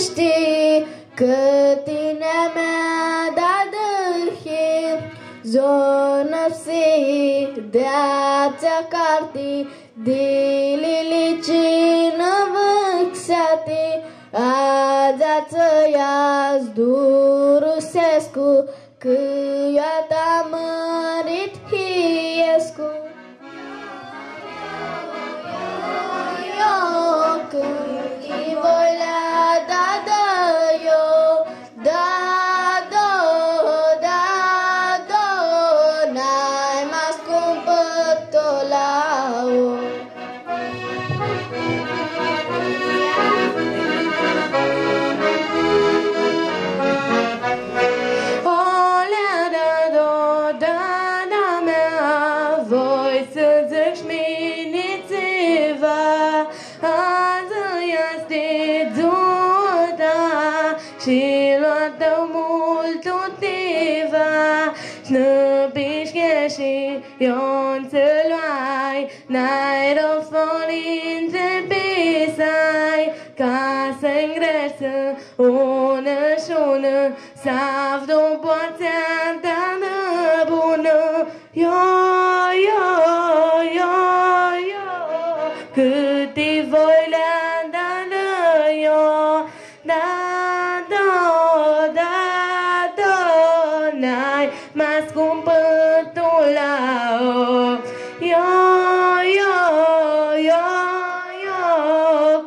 știi că tine mea da dâhi Zonă si deața carti Dililicina văxati Azață iaz durusescu Câiata mărit hiescu Când voi la da yo da N-ai mai scumpăt la o Și luată mult tiva Snăpișche și ion să luai N-ai rofolin de pisai Ca să-i îngresă ună și ună Savdo poațea ta bună Cât i voi le-a dat eu N-ai mai scumpă tu la o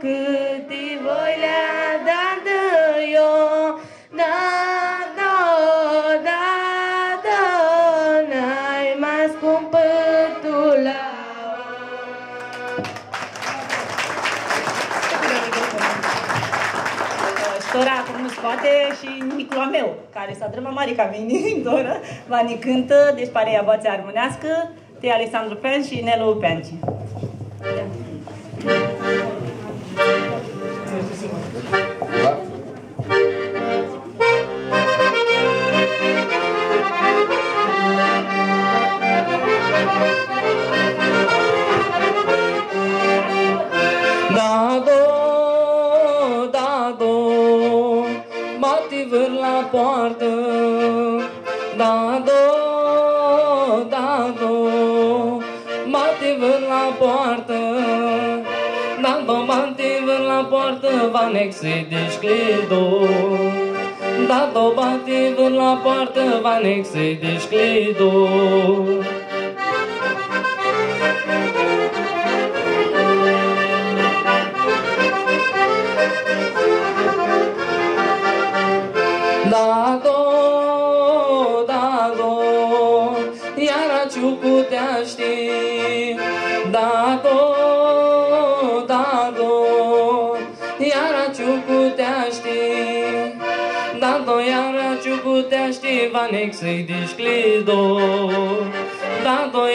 Cât i voi le-a dat eu N-ai mai scumpă tu la Stora cum nu poate și Nicula meu, care s-a drăma mare ca mine, Dora, Vani cântă, deci pare ea boața armonească, de Alexandru Pen și Nelu Penci. La poartă, mate vând la poartă, mate vând la poartă, vanexe deșcledo. Mate vând la poartă, vanexe deșcledo. Iara ciucu te aștept Iara ciucu te aștept Iara ciucu te aștept Vanexe deșcledo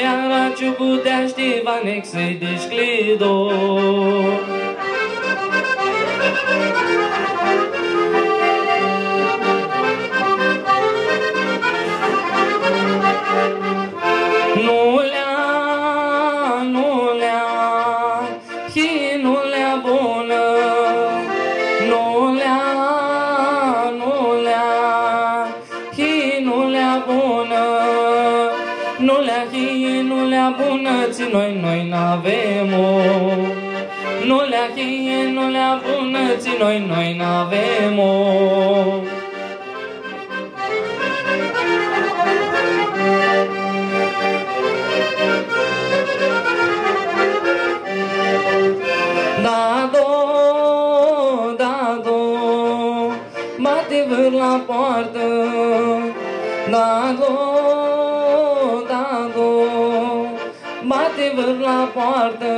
Iara ciucu te aștept Vanexe deșcledo Noi n-avem o Nu le-a cheie, nu le-a bunății Noi n-avem o Mate vâr la poartă Mate vâr la poartă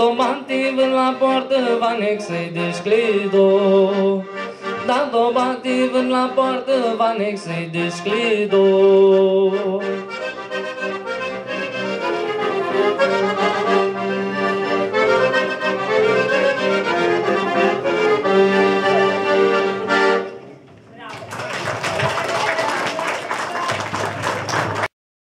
Mate vâr la poartă Vanexe deșcledo Mate vâr la poartă Vanexe deșcledo